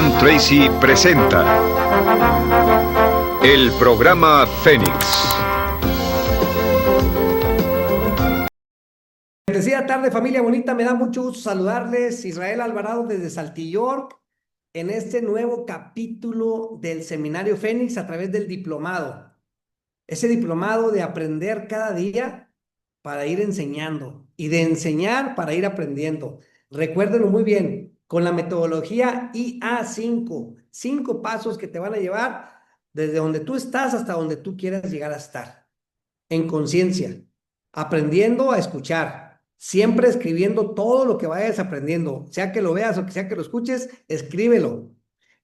John Tracy presenta el programa Fénix. Bendecida tarde, familia bonita, me da mucho gusto saludarles. Israel Alvarado desde Saltillo, en este nuevo capítulo del Seminario Fénix a través del diplomado. Ese diplomado de aprender cada día para ir enseñando y de enseñar para ir aprendiendo. Recuérdenlo muy bien, con la metodología IA5, 5 pasos que te van a llevar desde donde tú estás hasta donde tú quieras llegar a estar. En conciencia, aprendiendo a escuchar, siempre escribiendo todo lo que vayas aprendiendo, sea que lo veas o que sea que lo escuches, escríbelo.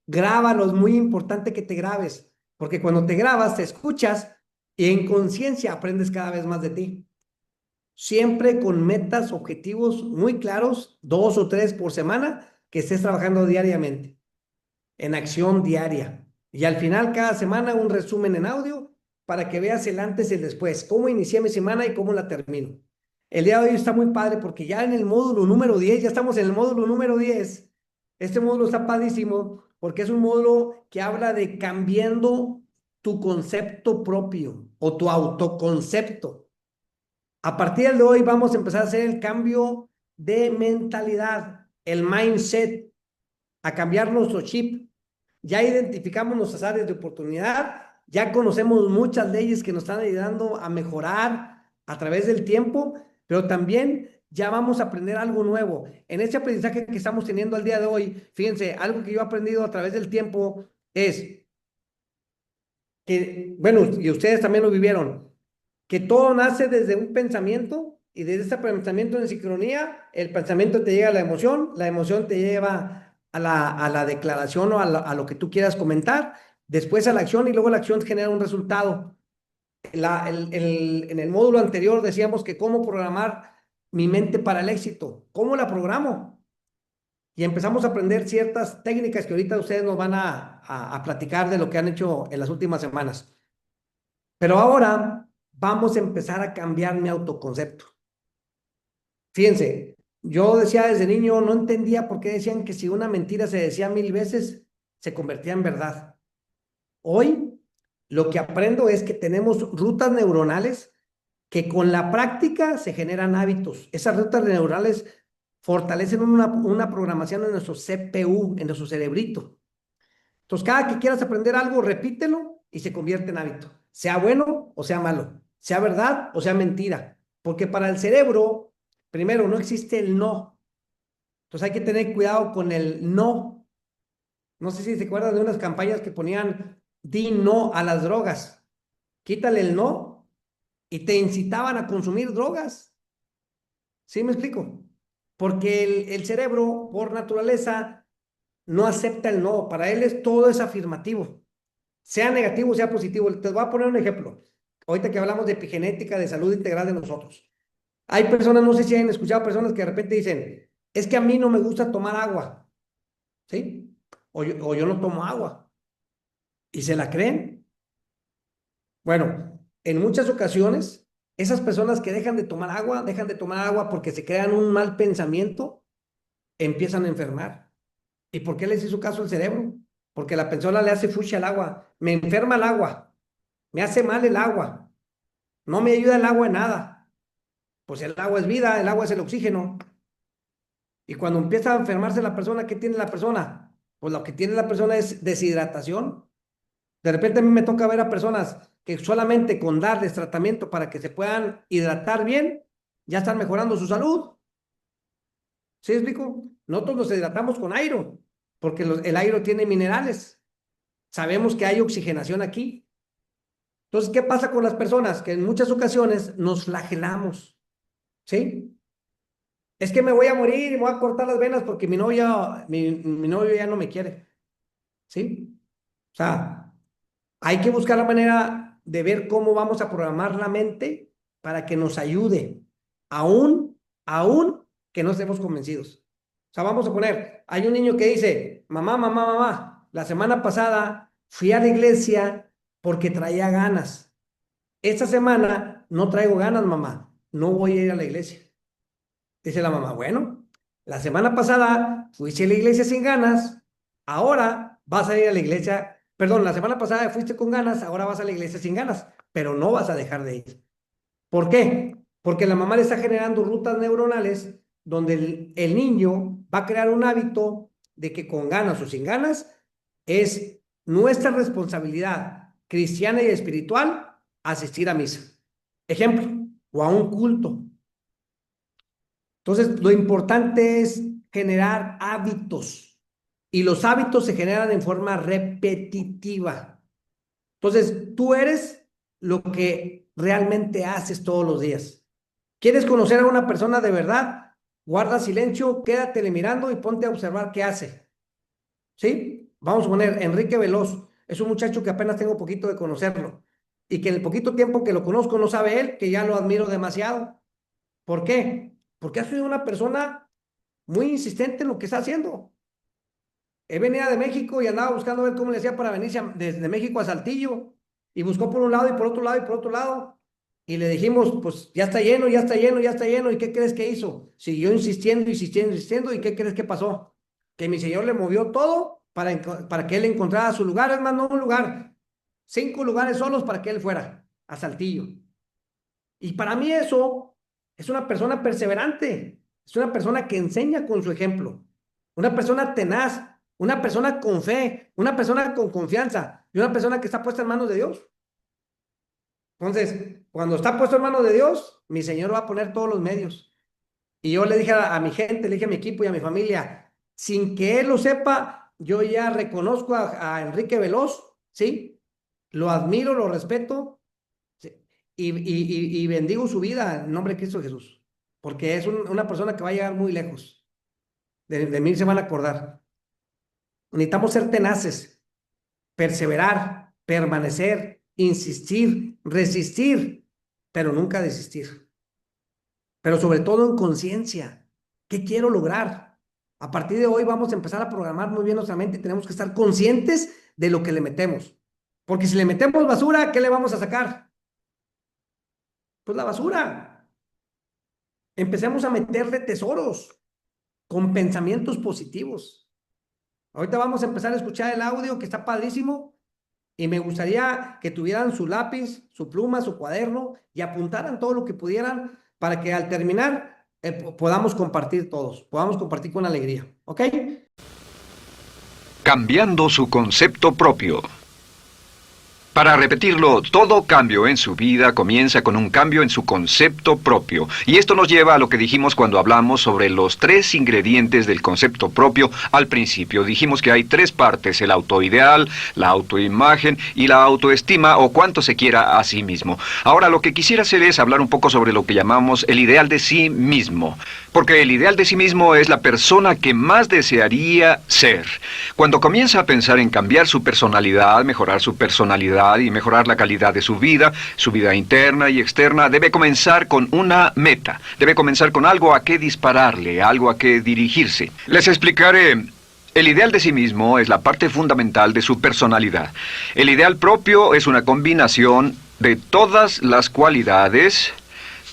Grábalo, es muy importante que te grabes, porque cuando te grabas, te escuchas y en conciencia aprendes cada vez más de ti. Siempre con metas, objetivos muy claros, 2 o 3 por semana, que estés trabajando diariamente, en acción diaria. Y al final, cada semana, un resumen en audio para que veas el antes y el después, cómo inicié mi semana y cómo la termino. El día de hoy está muy padre porque ya en el módulo número 10, ya estamos en el módulo número 10. Este módulo está padrísimo porque es un módulo que habla de cambiando tu concepto propio o tu autoconcepto. A partir de hoy vamos a empezar a hacer el cambio de mentalidad, el mindset, a cambiar nuestro chip. Ya identificamos nuestras áreas de oportunidad, ya conocemos muchas leyes que nos están ayudando a mejorar a través del tiempo, pero también ya vamos a aprender algo nuevo. En este aprendizaje que estamos teniendo al día de hoy, fíjense, algo que yo he aprendido a través del tiempo es que, bueno, y ustedes también lo vivieron, que todo nace desde un pensamiento y desde ese pensamiento en sincronía, el pensamiento te llega a la emoción te lleva a la declaración o a lo que tú quieras comentar, después a la acción y luego la acción genera un resultado. En el módulo anterior decíamos que cómo programar mi mente para el éxito, cómo la programo. Y empezamos a aprender ciertas técnicas que ahorita ustedes nos van a platicar de lo que han hecho en las últimas semanas. Pero ahora vamos a empezar a cambiar mi autoconcepto. Fíjense, yo decía desde niño, no entendía por qué decían que si una mentira se decía 1000 veces, se convertía en verdad. Hoy lo que aprendo es que tenemos rutas neuronales que con la práctica se generan hábitos. Esas rutas neuronales fortalecen una programación en nuestro CPU, en nuestro cerebrito. Entonces, cada que quieras aprender algo, repítelo y se convierte en hábito. Sea bueno o sea malo, sea verdad o sea mentira. Porque para el cerebro, primero, no existe el no. Entonces hay que tener cuidado con el no. No sé si se acuerdan de unas campañas que ponían, di no a las drogas. Quítale el no y te incitaban a consumir drogas. ¿Sí me explico? Porque el cerebro, por naturaleza, no acepta el no. Para él todo es afirmativo. Sea negativo, sea positivo. Te voy a poner un ejemplo. Ahorita que hablamos de epigenética, de salud integral de nosotros. Hay personas, no sé si han escuchado personas que de repente dicen, es que a mí no me gusta tomar agua, ¿sí? O yo no tomo agua. ¿Y se la creen? Bueno, en muchas ocasiones, esas personas que dejan de tomar agua porque se crean un mal pensamiento, empiezan a enfermar. ¿Y por qué les hizo caso el cerebro? Porque la persona le hace fuchi al agua. Me enferma el agua. Me hace mal el agua. No me ayuda el agua en nada. Pues el agua es vida, el agua es el oxígeno. Y cuando empieza a enfermarse la persona, ¿qué tiene la persona? Pues lo que tiene la persona es deshidratación. De repente a mí me toca ver a personas que solamente con darles tratamiento para que se puedan hidratar bien, ya están mejorando su salud. ¿Sí explico? Nosotros nos hidratamos con aire, porque el aire tiene minerales. Sabemos que hay oxigenación aquí. Entonces, ¿qué pasa con las personas? Que en muchas ocasiones nos flagelamos, ¿sí? Es que me voy a morir y me voy a cortar las venas porque mi novio ya no me quiere, ¿sí? O sea, hay que buscar la manera de ver cómo vamos a programar la mente para que nos ayude, aún que no estemos convencidos. O sea, vamos a poner, hay un niño que dice, mamá, mamá, mamá, la semana pasada fui a la iglesia porque traía ganas. Esta semana no traigo ganas, mamá, no voy a ir a la iglesia. Dice la mamá, bueno, la semana pasada fuiste a la iglesia sin ganas, Ahora vas a ir a la iglesia, perdón, la semana pasada fuiste con ganas, ahora vas a la iglesia sin ganas, pero no vas a dejar de ir. ¿Por qué? Porque la mamá le está generando rutas neuronales donde el niño va a crear un hábito de que con ganas o sin ganas es nuestra responsabilidad cristiana y espiritual asistir a misa. Ejemplo, o a un culto. Entonces, lo importante es generar hábitos y los hábitos se generan en forma repetitiva. Entonces, tú eres lo que realmente haces todos los días. ¿Quieres conocer a una persona de verdad? Guarda silencio, quédatele mirando y ponte a observar qué hace. ¿Sí? Vamos a poner Enrique Veloz. Es un muchacho que apenas tengo poquito de conocerlo y que en el poquito tiempo que lo conozco no sabe él que ya lo admiro demasiado. ¿Por qué? Porque ha sido una persona muy insistente en lo que está haciendo. Él venía de México y andaba buscando ver cómo le hacía para venirse desde México a Saltillo. Y buscó por un lado y por otro lado y por otro lado. Y le dijimos, pues ya está lleno, ya está lleno, ya está lleno. ¿Y qué crees que hizo? Siguió insistiendo, insistiendo, insistiendo. ¿Y qué crees que pasó? Que mi señor le movió todo para que él encontrara su lugar. Es más, no un lugar, 5 lugares solos para que él fuera a Saltillo. Y para mí eso es una persona perseverante. Es una persona que enseña con su ejemplo. Una persona tenaz, una persona con fe, una persona con confianza y una persona que está puesta en manos de Dios. Entonces, cuando está puesto en manos de Dios, mi Señor va a poner todos los medios. Y yo le dije a mi gente, le dije a mi equipo y a mi familia, sin que él lo sepa, yo ya reconozco a Enrique Veloz, ¿sí? Lo admiro, lo respeto, ¿sí? Y bendigo su vida en nombre de Cristo Jesús, porque es una persona que va a llegar muy lejos. De mí se van a acordar. Necesitamos ser tenaces, perseverar, permanecer, insistir, resistir, pero nunca desistir. Pero sobre todo en conciencia. ¿Qué quiero lograr? A partir de hoy vamos a empezar a programar muy bien nuestra mente y tenemos que estar conscientes de lo que le metemos. Porque si le metemos basura, ¿qué le vamos a sacar? Pues la basura. Empecemos a meterle tesoros con pensamientos positivos. Ahorita vamos a empezar a escuchar el audio que está padrísimo y me gustaría que tuvieran su lápiz, su pluma, su cuaderno y apuntaran todo lo que pudieran para que al terminar podamos compartir todos, podamos compartir con alegría. ¿Ok? Cambiando su concepto propio. Para repetirlo, todo cambio en su vida comienza con un cambio en su concepto propio. Y esto nos lleva a lo que dijimos cuando hablamos sobre los 3 ingredientes del concepto propio al principio. Dijimos que hay 3 partes: el autoideal, la autoimagen y la autoestima, o cuanto se quiera a sí mismo. Ahora lo que quisiera hacer es hablar un poco sobre lo que llamamos el ideal de sí mismo. Porque el ideal de sí mismo es la persona que más desearía ser. Cuando comienza a pensar en cambiar su personalidad, mejorar su personalidad y mejorar la calidad de su vida interna y externa, debe comenzar con una meta. Debe comenzar con algo a qué dispararle, algo a qué dirigirse. Les explicaré. El ideal de sí mismo es la parte fundamental de su personalidad. El ideal propio es una combinación de todas las cualidades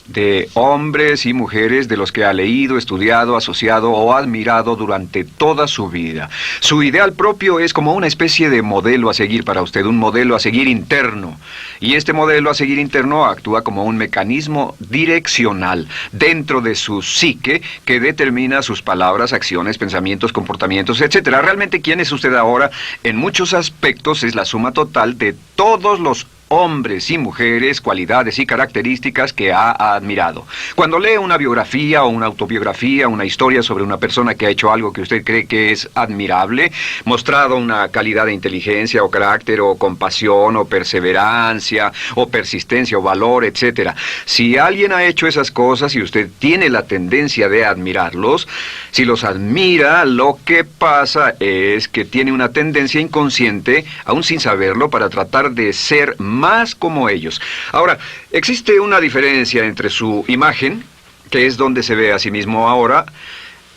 de hombres y mujeres de los que ha leído, estudiado, asociado o admirado durante toda su vida. Su ideal propio es como una especie de modelo a seguir para usted, un modelo a seguir interno. Y este modelo a seguir interno actúa como un mecanismo direccional dentro de su psique que determina sus palabras, acciones, pensamientos, comportamientos, etc. Realmente, ¿quién es usted ahora? En muchos aspectos es la suma total de todos los hombres y mujeres, cualidades y características que ha admirado. Cuando lee una biografía o una autobiografía, una historia sobre una persona que ha hecho algo que usted cree que es admirable, mostrado una calidad de inteligencia o carácter o compasión o perseverancia o persistencia o valor, etc. Si alguien ha hecho esas cosas y usted tiene la tendencia de admirarlos, si los admira, lo que pasa es que tiene una tendencia inconsciente, aún sin saberlo, para tratar de ser más como ellos. Ahora, existe una diferencia entre su imagen, que es donde se ve a sí mismo ahora,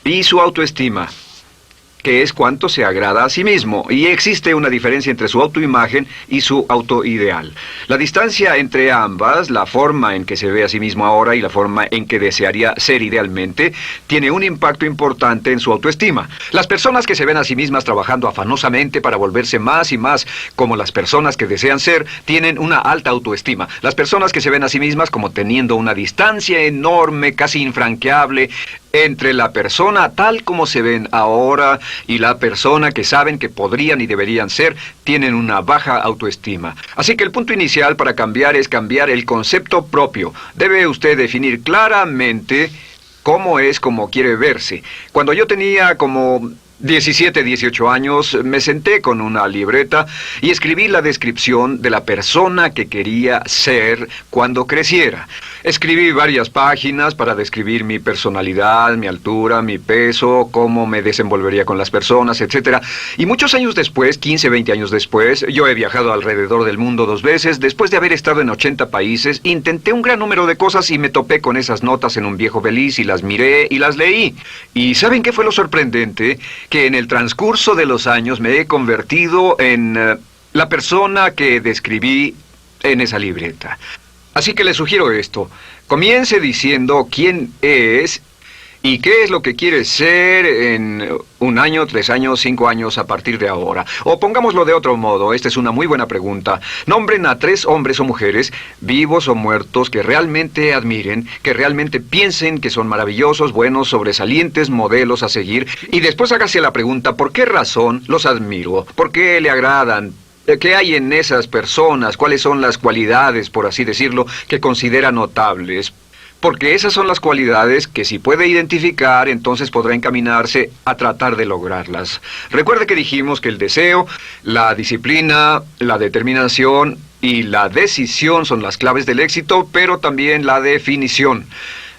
y su autoestima. que es cuánto se agrada a sí mismo, y existe una diferencia entre su autoimagen y su autoideal. La distancia entre ambas, la forma en que se ve a sí mismo ahora y la forma en que desearía ser idealmente, tiene un impacto importante en su autoestima. Las personas que se ven a sí mismas trabajando afanosamente para volverse más y más como las personas que desean ser, tienen una alta autoestima. Las personas que se ven a sí mismas como teniendo una distancia enorme, casi infranqueable, entre la persona tal como se ven ahora y la persona que saben que podrían y deberían ser, tienen una baja autoestima. Así que el punto inicial para cambiar es cambiar el concepto propio. Debe usted definir claramente cómo es como quiere verse. Cuando yo tenía como 17, 18 años, me senté con una libreta y escribí la descripción de la persona que quería ser cuando creciera. Escribí varias páginas para describir mi personalidad, mi altura, mi peso, cómo me desenvolvería con las personas, etc. Y muchos años después, 15, 20 años después, yo he viajado alrededor del mundo 2 veces. Después de haber estado en 80 países, intenté un gran número de cosas y me topé con esas notas en un viejo beliz y las miré y las leí. ¿Y saben qué fue lo sorprendente? Que en el transcurso de los años me he convertido en la persona que describí en esa libreta. Así que le sugiero esto. Comience diciendo quién es y qué es lo que quiere ser en 1 año, 3 años, 5 años a partir de ahora. O pongámoslo de otro modo, esta es una muy buena pregunta. Nombren a 3 hombres o mujeres, vivos o muertos, que realmente admiren, que realmente piensen que son maravillosos, buenos, sobresalientes, modelos a seguir. Y después hágase la pregunta, ¿por qué razón los admiro? ¿Por qué le agradan? ¿Qué hay en esas personas? ¿Cuáles son las cualidades, por así decirlo, que considera notables? Porque esas son las cualidades que si puede identificar, entonces podrá encaminarse a tratar de lograrlas. Recuerde que dijimos que el deseo, la disciplina, la determinación y la decisión son las claves del éxito, pero también la definición.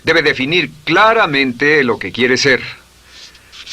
Debe definir claramente lo que quiere ser.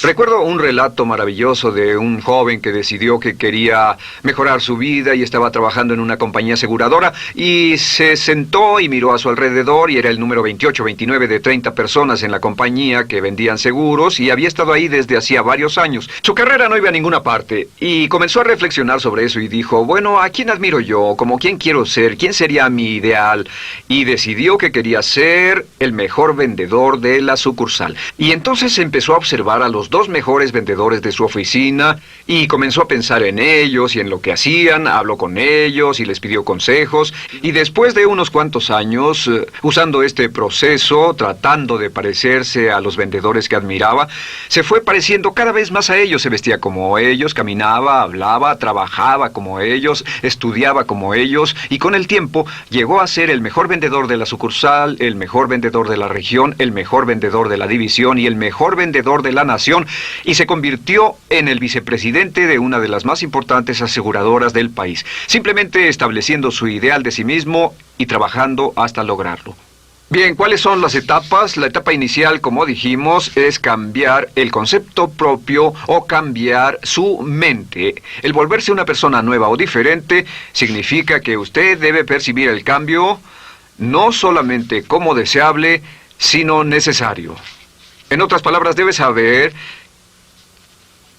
Recuerdo un relato maravilloso de un joven que decidió que quería mejorar su vida y estaba trabajando en una compañía aseguradora y se sentó y miró a su alrededor y era el número 28, 29 de 30 personas en la compañía que vendían seguros y había estado ahí desde hacía varios años. Su carrera no iba a ninguna parte y comenzó a reflexionar sobre eso y dijo, bueno, ¿a quién admiro yo? ¿Como quién quiero ser? ¿Quién sería mi ideal? Y decidió que quería ser el mejor vendedor de la sucursal. Y entonces empezó a observar a los 2 mejores vendedores de su oficina y comenzó a pensar en ellos y en lo que hacían, habló con ellos y les pidió consejos y después de unos cuantos años, usando este proceso, tratando de parecerse a los vendedores que admiraba, se fue pareciendo cada vez más a ellos, se vestía como ellos, caminaba, hablaba, trabajaba como ellos, estudiaba como ellos y con el tiempo llegó a ser el mejor vendedor de la sucursal, el mejor vendedor de la región, el mejor vendedor de la división y el mejor vendedor de la nación y se convirtió en el vicepresidente de una de las más importantes aseguradoras del país, simplemente estableciendo su ideal de sí mismo y trabajando hasta lograrlo. Bien, ¿cuáles son las etapas? La etapa inicial, como dijimos, es cambiar el concepto propio o cambiar su mente. El volverse una persona nueva o diferente significa que usted debe percibir el cambio no solamente como deseable, sino necesario. En otras palabras, debe saber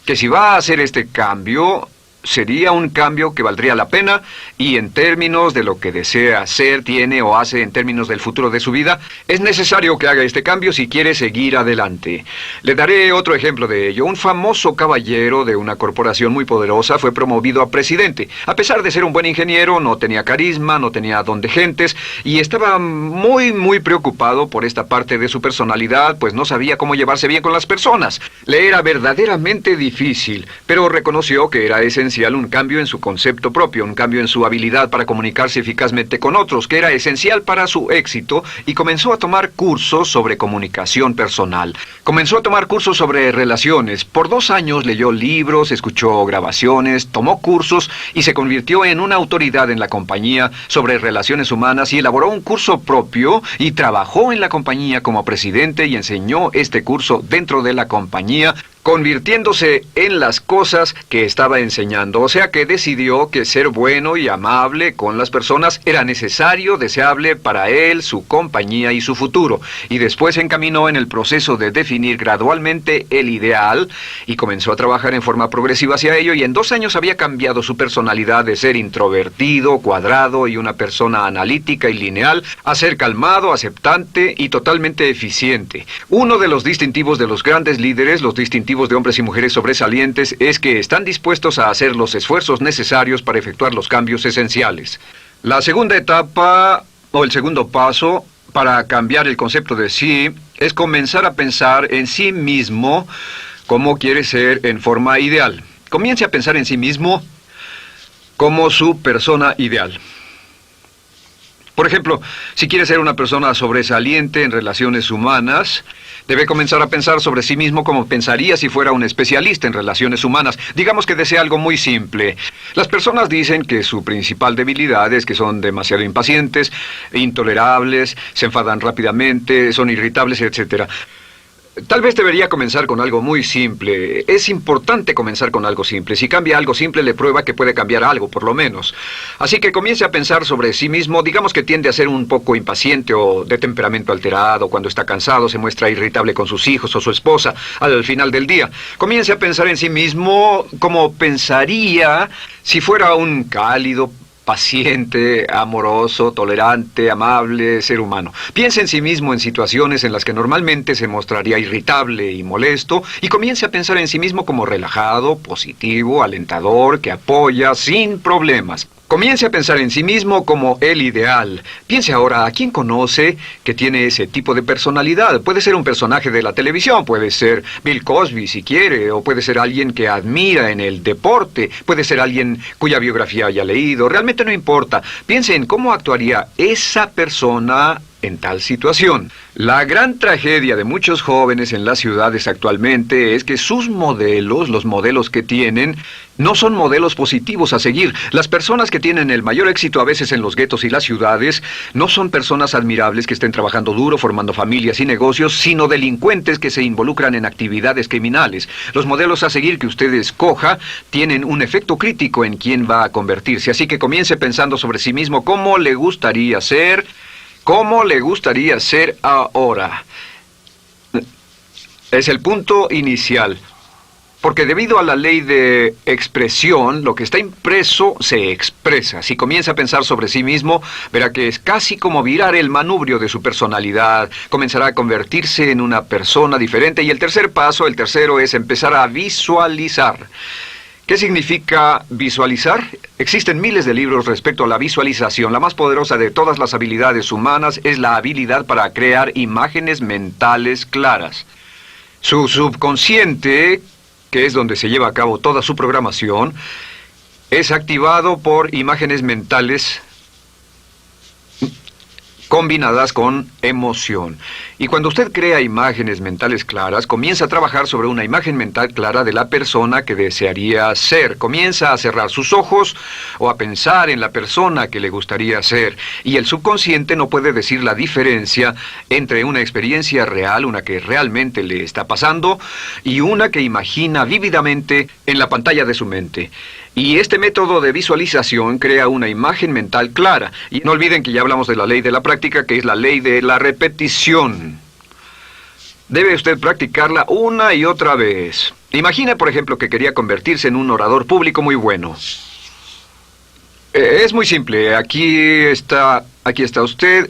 que si va a hacer este cambio, sería un cambio que valdría la pena y en términos de lo que desea hacer, tiene o hace en términos del futuro de su vida, es necesario que haga este cambio si quiere seguir adelante. Le daré otro ejemplo de ello. Un famoso caballero de una corporación muy poderosa fue promovido a presidente. A pesar de ser un buen ingeniero, no tenía carisma, no tenía don de gentes y estaba muy preocupado por esta parte de su personalidad, pues no sabía cómo llevarse bien con las personas. Le era verdaderamente difícil, pero reconoció que era esencial un cambio en su concepto propio, un cambio en su habilidad para comunicarse eficazmente con otros, que era esencial para su éxito, y comenzó a tomar cursos sobre comunicación personal. Comenzó a tomar cursos sobre relaciones. Por 2 años leyó libros, escuchó grabaciones, tomó cursos y se convirtió en una autoridad en la compañía sobre relaciones humanas y elaboró un curso propio y trabajó en la compañía como presidente y enseñó este curso dentro de la compañía. convirtiéndose en las cosas que estaba enseñando. O sea que decidió que ser bueno y amable con las personas era necesario, deseable para él, su compañía y su futuro. Y después se encaminó en el proceso de definir gradualmente el ideal y comenzó a trabajar en forma progresiva hacia ello, y en 2 años había cambiado su personalidad de ser introvertido, cuadrado y una persona analítica y lineal a ser calmado, aceptante y totalmente eficiente. Uno de los distintivos de los grandes líderes, los distintivos de hombres y mujeres sobresalientes, es que están dispuestos a hacer los esfuerzos necesarios para efectuar los cambios esenciales. La segunda etapa, o el segundo paso, para cambiar el concepto de sí, es comenzar a pensar en sí mismo como quiere ser en forma ideal. Comience a pensar en sí mismo como su persona ideal. Por ejemplo, si quiere ser una persona sobresaliente en relaciones humanas, debe comenzar a pensar sobre sí mismo como pensaría si fuera un especialista en relaciones humanas. Digamos que desea algo muy simple. Las personas dicen que su principal debilidad es que son demasiado impacientes, intolerables, se enfadan rápidamente, son irritables, etc. Tal vez debería comenzar con algo muy simple. Es importante comenzar con algo simple. Si cambia algo simple, le prueba que puede cambiar algo, por lo menos. Así que comience a pensar sobre sí mismo. Digamos que tiende a ser un poco impaciente o de temperamento alterado. Cuando está cansado, se muestra irritable con sus hijos o su esposa al final del día. Comience a pensar en sí mismo como pensaría si fuera un cálido, paciente, amoroso, tolerante, amable ser humano. Piense en sí mismo en situaciones en las que normalmente se mostraría irritable y molesto, y comience a pensar en sí mismo como relajado, positivo, alentador, que apoya sin problemas. Comience a pensar en sí mismo como el ideal. Piense ahora a quién conoce que tiene ese tipo de personalidad. Puede ser un personaje de la televisión, puede ser Bill Cosby si quiere, o puede ser alguien que admira en el deporte, puede ser alguien cuya biografía haya leído. Realmente no importa. Piense en cómo actuaría esa persona en tal situación. La gran tragedia de muchos jóvenes en las ciudades actualmente es que sus modelos, los modelos que tienen, no son modelos positivos a seguir. Las personas que tienen el mayor éxito a veces en los guetos y las ciudades no son personas admirables que estén trabajando duro, formando familias y negocios, sino delincuentes que se involucran en actividades criminales. Los modelos a seguir que usted escoja tienen un efecto crítico en quién va a convertirse. Así que comience pensando sobre sí mismo cómo le gustaría ser. ¿Cómo le gustaría ser ahora? Es el punto inicial. Porque debido a la ley de expresión, lo que está impreso se expresa. Si comienza a pensar sobre sí mismo, verá que es casi como virar el manubrio de su personalidad. Comenzará a convertirse en una persona diferente. Y el tercer paso, el tercero, es empezar a visualizar. ¿Qué significa visualizar? Existen miles de libros respecto a la visualización. La más poderosa de todas las habilidades humanas es la habilidad para crear imágenes mentales claras. Su subconsciente, que es donde se lleva a cabo toda su programación, es activado por imágenes mentales combinadas con emoción. Y cuando usted crea imágenes mentales claras, comienza a trabajar sobre una imagen mental clara de la persona que desearía ser. Comienza a cerrar sus ojos o a pensar en la persona que le gustaría ser. Y el subconsciente no puede decir la diferencia entre una experiencia real, una que realmente le está pasando, y una que imagina vívidamente en la pantalla de su mente. Y este método de visualización crea una imagen mental clara. Y no olviden que ya hablamos de la ley de la práctica, que es la ley de la repetición. Debe usted practicarla una y otra vez. Imagine, por ejemplo, que quería convertirse en un orador público muy bueno. Es muy simple. Aquí está usted.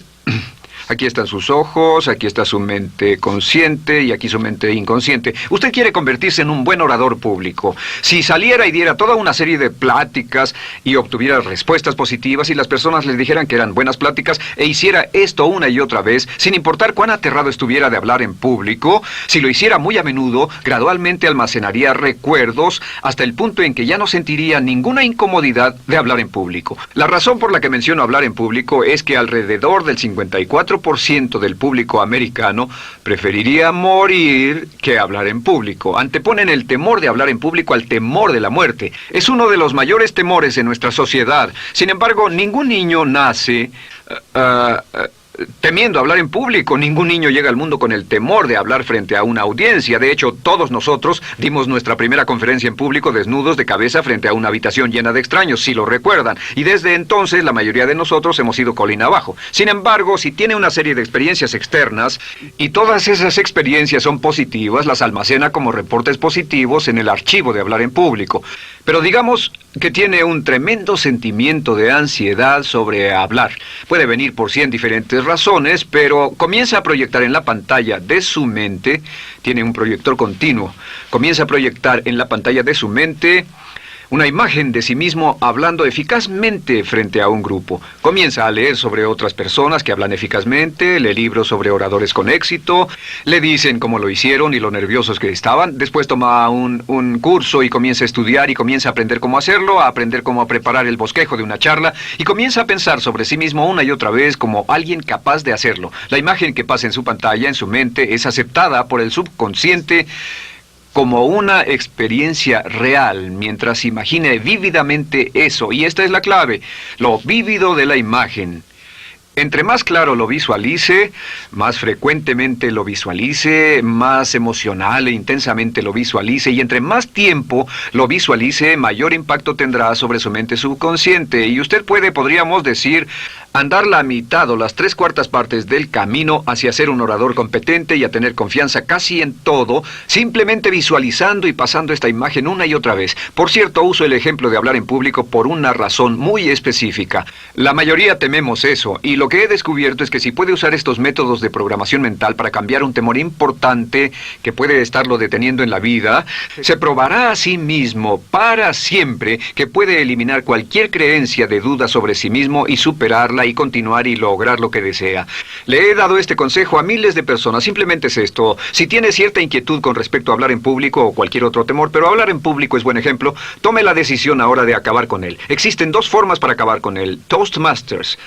Aquí están sus ojos, aquí está su mente consciente y aquí su mente inconsciente. Usted quiere convertirse en un buen orador público. Si saliera y diera toda una serie de pláticas y obtuviera respuestas positivas y las personas le dijeran que eran buenas pláticas e hiciera esto una y otra vez, sin importar cuán aterrado estuviera de hablar en público, si lo hiciera muy a menudo, gradualmente almacenaría recuerdos hasta el punto en que ya no sentiría ninguna incomodidad de hablar en público. La razón por la que menciono hablar en público es que alrededor del 54% del público americano preferiría morir que hablar en público. Anteponen el temor de hablar en público al temor de la muerte. Es uno de los mayores temores en nuestra sociedad. Sin embargo, ningún niño nace temiendo hablar en público. Ningún niño llega al mundo con el temor de hablar frente a una audiencia. De hecho, todos nosotros dimos nuestra primera conferencia en público desnudos de cabeza frente a una habitación llena de extraños, si lo recuerdan. Y desde entonces la mayoría de nosotros hemos ido colina abajo. Sin embargo, si tiene una serie de experiencias externas y todas esas experiencias son positivas, las almacena como reportes positivos en el archivo de hablar en público. Pero digamos que tiene un tremendo sentimiento de ansiedad sobre hablar. Puede venir por 100 diferentes razones, pero comienza a proyectar en la pantalla de su mente, tiene un proyector continuo, comienza a proyectar en la pantalla de su mente una imagen de sí mismo hablando eficazmente frente a un grupo. Comienza a leer sobre otras personas que hablan eficazmente, lee libros sobre oradores con éxito, le dicen cómo lo hicieron y lo nerviosos que estaban. Después toma un curso y comienza a estudiar y comienza a aprender cómo hacerlo, a aprender cómo preparar el bosquejo de una charla y comienza a pensar sobre sí mismo una y otra vez como alguien capaz de hacerlo. La imagen que pasa en su pantalla, en su mente, es aceptada por el subconsciente como una experiencia real, mientras imagine vívidamente eso. Y esta es la clave, lo vívido de la imagen. Entre más claro lo visualice, más frecuentemente lo visualice, más emocional e intensamente lo visualice, y entre más tiempo lo visualice, mayor impacto tendrá sobre su mente subconsciente. Y usted puede, podríamos decir, andar la mitad o las 3/4 partes del camino hacia ser un orador competente y a tener confianza casi en todo, simplemente visualizando y pasando esta imagen una y otra vez. Por cierto, uso el ejemplo de hablar en público por una razón muy específica. La mayoría tememos eso, y lo que he descubierto es que si puede usar estos métodos de programación mental para cambiar un temor importante que puede estarlo deteniendo en la vida, se probará a sí mismo para siempre que puede eliminar cualquier creencia de duda sobre sí mismo y superarla y continuar y lograr lo que desea. Le he dado este consejo a miles de personas. Simplemente es esto: si tiene cierta inquietud con respecto a hablar en público o cualquier otro temor, pero hablar en público es buen ejemplo, tome la decisión ahora de acabar con él. Existen 2 formas para acabar con él. Toastmasters.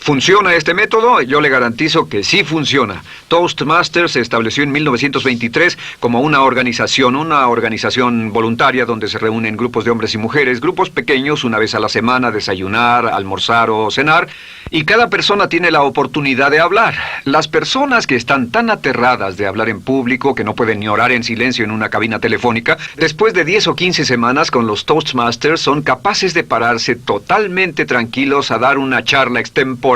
¿Funciona este método? Yo le garantizo que sí funciona. Toastmasters se estableció en 1923 como una organización voluntaria donde se reúnen grupos de hombres y mujeres, grupos pequeños, una vez a la semana, desayunar, almorzar o cenar, y cada persona tiene la oportunidad de hablar. Las personas que están tan aterradas de hablar en público que no pueden ni orar en silencio en una cabina telefónica, después de 10 o 15 semanas con los Toastmasters son capaces de pararse totalmente tranquilos a dar una charla extemporánea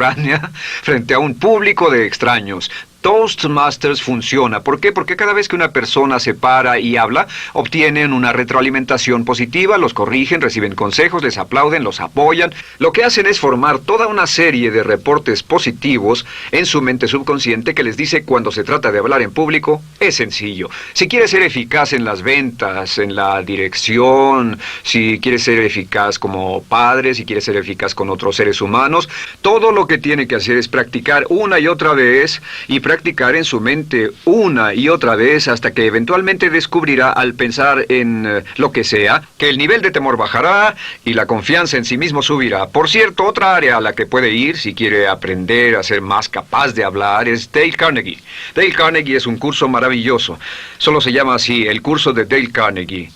frente a un público de extraños. Toastmasters funciona. ¿Por qué? Porque cada vez que una persona se para y habla, obtienen una retroalimentación positiva, los corrigen, reciben consejos, les aplauden, los apoyan. Lo que hacen es formar toda una serie de reportes positivos en su mente subconsciente que les dice cuando se trata de hablar en público, es sencillo. Si quiere ser eficaz en las ventas, en la dirección, si quiere ser eficaz como padre, si quiere ser eficaz con otros seres humanos, todo lo que tiene que hacer es practicar una y otra vez y practicar en su mente una y otra vez hasta que eventualmente descubrirá al pensar en lo que sea, que el nivel de temor bajará y la confianza en sí mismo subirá. Por cierto, otra área a la que puede ir si quiere aprender a ser más capaz de hablar es Dale Carnegie. Dale Carnegie es un curso maravilloso. Solo se llama así, el curso de Dale Carnegie.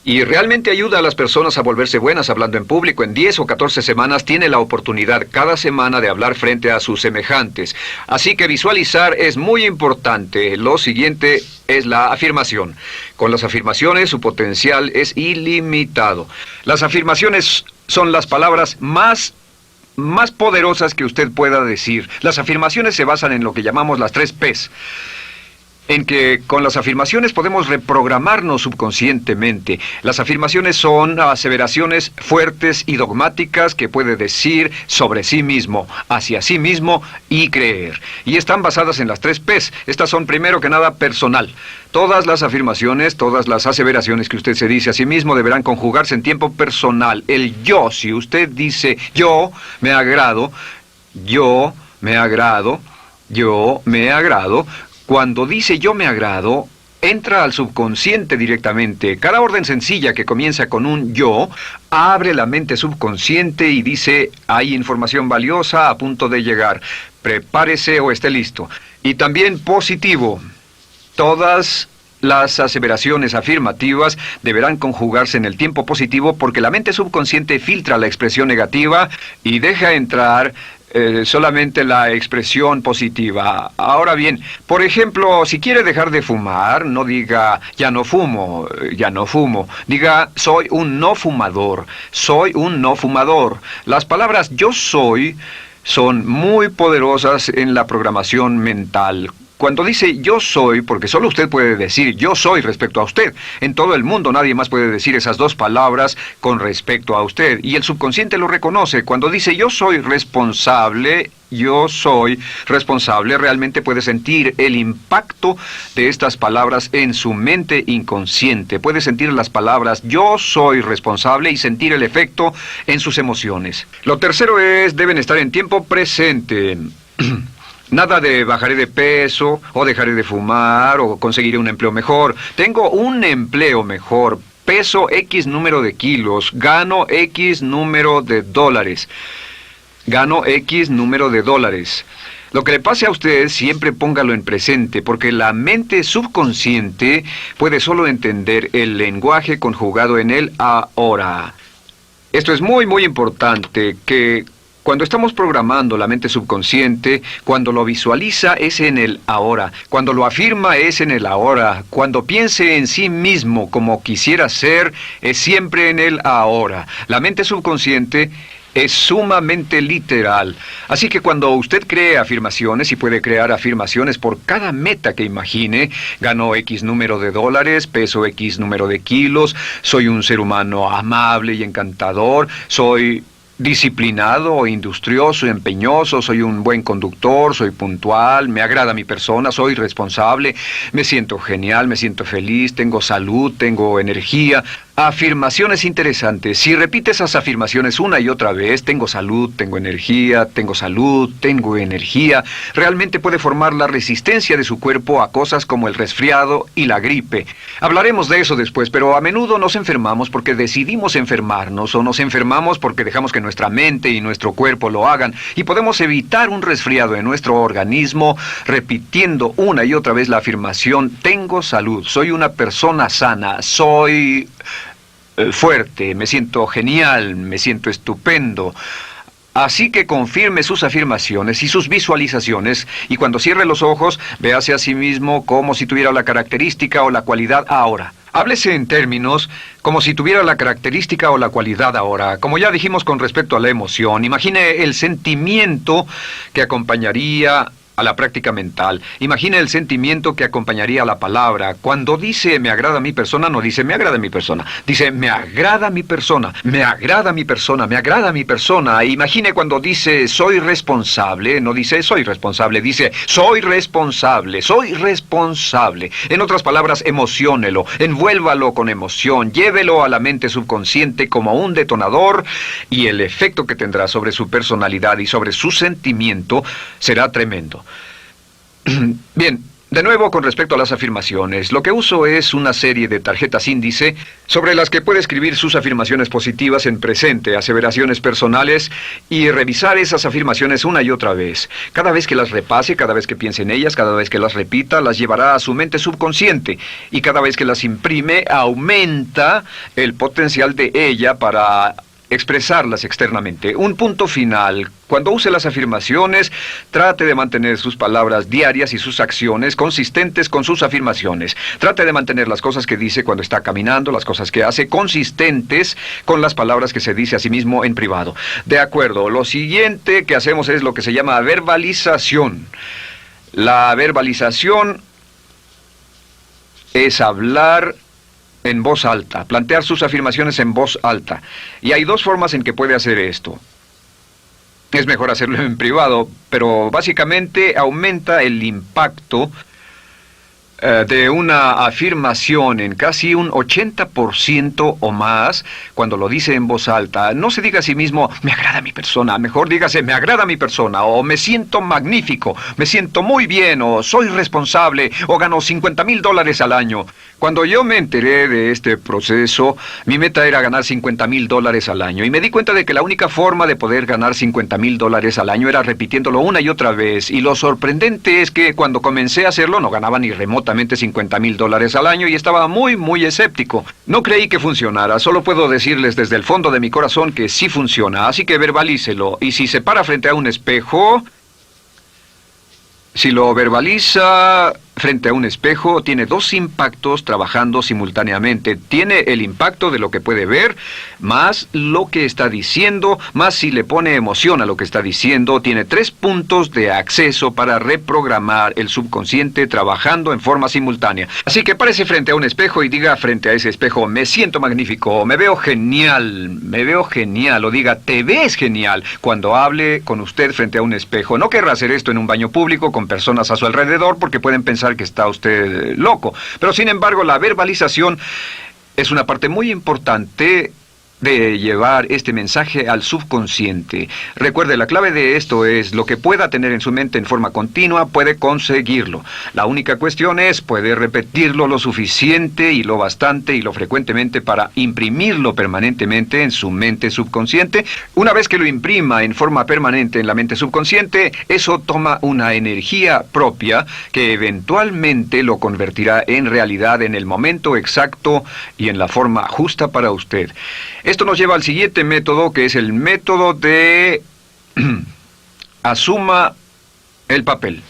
Y realmente ayuda a las personas a volverse buenas hablando en público. En 10 o 14 semanas tiene la oportunidad cada semana de hablar frente a sus semejantes. Así que visualizar es muy importante. Lo siguiente es la afirmación. Con las afirmaciones su potencial es ilimitado. Las afirmaciones son las palabras más poderosas que usted pueda decir. Las afirmaciones se basan en lo que llamamos las 3 Ps. En que con las afirmaciones podemos reprogramarnos subconscientemente. Las afirmaciones son aseveraciones fuertes y dogmáticas que puede decir sobre sí mismo, hacia sí mismo y creer. Y están basadas en las 3 Ps. Estas son primero que nada personal. Todas las afirmaciones, todas las aseveraciones que usted se dice a sí mismo deberán conjugarse en tiempo personal. El yo, si usted dice yo me agrado, yo me agrado, yo me agrado. Cuando dice yo me agrado, entra al subconsciente directamente. Cada orden sencilla que comienza con un yo, abre la mente subconsciente y dice, hay información valiosa a punto de llegar. Prepárese o esté listo. Y también positivo. Todas las aseveraciones afirmativas deberán conjugarse en el tiempo positivo porque la mente subconsciente filtra la expresión negativa y deja entrar solamente la expresión positiva. Ahora bien, por ejemplo, si quiere dejar de fumar, no diga ya no fumo, ya no fumo. Diga soy un no fumador, soy un no fumador. Las palabras yo soy son muy poderosas en la programación mental. Cuando dice yo soy, porque solo usted puede decir yo soy respecto a usted. En todo el mundo nadie más puede decir esas dos palabras con respecto a usted. Y el subconsciente lo reconoce. Cuando dice yo soy responsable, realmente puede sentir el impacto de estas palabras en su mente inconsciente. Puede sentir las palabras yo soy responsable y sentir el efecto en sus emociones. Lo tercero es, deben estar en tiempo presente. Nada de bajaré de peso, o dejaré de fumar, o conseguiré un empleo mejor. Tengo un empleo mejor, peso X número de kilos, gano X número de dólares. Gano X número de dólares. Lo que le pase a usted, siempre póngalo en presente, porque la mente subconsciente puede solo entender el lenguaje conjugado en el ahora. Esto es muy, muy importante, que cuando estamos programando la mente subconsciente, cuando lo visualiza es en el ahora, cuando lo afirma es en el ahora, cuando piense en sí mismo como quisiera ser, es siempre en el ahora. La mente subconsciente es sumamente literal. Así que cuando usted cree afirmaciones, y puede crear afirmaciones por cada meta que imagine, gano X número de dólares, peso X número de kilos, soy un ser humano amable y encantador, soy disciplinado, industrioso, empeñoso, soy un buen conductor, soy puntual, me agrada mi persona, soy responsable, me siento genial, me siento feliz, tengo salud, tengo energía. Afirmaciones interesantes. Si repite esas afirmaciones una y otra vez, tengo salud, tengo energía, tengo salud, tengo energía, realmente puede formar la resistencia de su cuerpo a cosas como el resfriado y la gripe. Hablaremos de eso después, pero a menudo nos enfermamos porque decidimos enfermarnos, o nos enfermamos porque dejamos que nuestra mente y nuestro cuerpo lo hagan, y podemos evitar un resfriado en nuestro organismo repitiendo una y otra vez la afirmación tengo salud, soy una persona sana, soy fuerte, me siento genial, me siento estupendo. Así que confirme sus afirmaciones y sus visualizaciones, y cuando cierre los ojos, véase a sí mismo como si tuviera la característica o la cualidad ahora. Háblese en términos como si tuviera la característica o la cualidad ahora. Como ya dijimos con respecto a la emoción, imagine el sentimiento que acompañaría a la práctica mental. Imagine el sentimiento que acompañaría a la palabra. Cuando dice me agrada mi persona, no dice me agrada mi persona. Dice me agrada mi persona, me agrada mi persona, me agrada mi persona. E imagine cuando dice soy responsable, no dice soy responsable, dice soy responsable, soy responsable. En otras palabras, emociónelo, envuélvalo con emoción, llévelo a la mente subconsciente como un detonador, y el efecto que tendrá sobre su personalidad y sobre su sentimiento será tremendo. Bien, de nuevo con respecto a las afirmaciones, lo que uso es una serie de tarjetas índice sobre las que puede escribir sus afirmaciones positivas en presente, aseveraciones personales, y revisar esas afirmaciones una y otra vez. Cada vez que las repase, cada vez que piense en ellas, cada vez que las repita, las llevará a su mente subconsciente, y cada vez que las imprime, aumenta el potencial de ella para expresarlas externamente. Un punto final. Cuando use las afirmaciones, trate de mantener sus palabras diarias y sus acciones consistentes con sus afirmaciones. Trate de mantener las cosas que dice cuando está caminando, las cosas que hace, consistentes con las palabras que se dice a sí mismo en privado. De acuerdo, lo siguiente que hacemos es lo que se llama verbalización. La verbalización es hablar en voz alta, plantear sus afirmaciones en voz alta. Y hay dos formas en que puede hacer esto. Es mejor hacerlo en privado, pero básicamente aumenta el impacto de una afirmación en casi un 80% o más cuando lo dice en voz alta. No se diga a sí mismo, me agrada mi persona, mejor dígase, me agrada mi persona, o me siento magnífico, me siento muy bien, o soy responsable, o gano $50,000 al año. Cuando yo me enteré de este proceso, mi meta era ganar $50,000 al año, y me di cuenta de que la única forma de poder ganar $50,000 al año era repitiéndolo una y otra vez, y lo sorprendente es que cuando comencé a hacerlo no ganaba ni remotamente remotamente $50,000 al año y estaba muy escéptico. No creí que funcionara, solo puedo decirles desde el fondo de mi corazón que sí funciona, así que verbalícelo. Y si se para frente a un espejo, si lo verbaliza frente a un espejo, tiene dos impactos trabajando simultáneamente. Tiene el impacto de lo que puede ver, más lo que está diciendo, más si le pone emoción a lo que está diciendo. Tiene 3 puntos de acceso para reprogramar el subconsciente trabajando en forma simultánea. Así que párese frente a un espejo y diga frente a ese espejo: me siento magnífico, me veo genial, o diga: te ves genial, cuando hable con usted frente a un espejo. No querrá hacer esto en un baño público con personas a su alrededor porque pueden pensar que está usted loco. Pero sin embargo, la verbalización es una parte muy importante de llevar este mensaje al subconsciente. Recuerde, la clave de esto es: lo que pueda tener en su mente en forma continua, puede conseguirlo. La única cuestión es: puede repetirlo lo suficiente y lo bastante y lo frecuentemente para imprimirlo permanentemente en su mente subconsciente. Una vez que lo imprima en forma permanente en la mente subconsciente, eso toma una energía propia que eventualmente lo convertirá en realidad en el momento exacto y en la forma justa para usted. Esto nos lleva al siguiente método, que es el método de asuma el papel.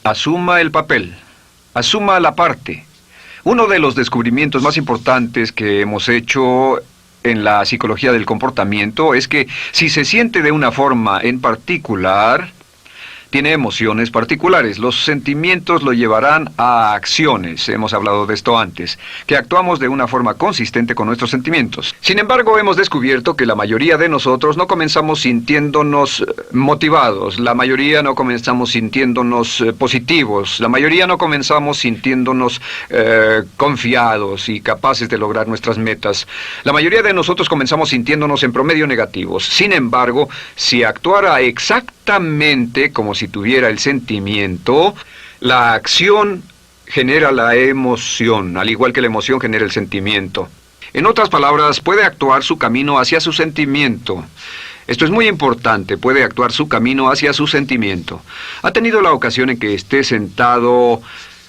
Asuma el papel. Asuma la parte. Uno de los descubrimientos más importantes que hemos hecho en la psicología del comportamiento es que si se siente de una forma en particular, tiene emociones particulares. Los sentimientos lo llevarán a acciones. Hemos hablado de esto antes, que actuamos de una forma consistente con nuestros sentimientos. Sin embargo, hemos descubierto que la mayoría de nosotros no comenzamos sintiéndonos motivados. La mayoría no comenzamos sintiéndonos positivos. La mayoría no comenzamos sintiéndonos confiados y capaces de lograr nuestras metas. La mayoría de nosotros comenzamos sintiéndonos en promedio negativos. Sin embargo, si actuara exactamente como si tuviera el sentimiento, la acción genera la emoción, al igual que la emoción genera el sentimiento. En otras palabras, puede actuar su camino hacia su sentimiento. Esto es muy importante, puede actuar su camino hacia su sentimiento. ¿Ha tenido la ocasión en que esté sentado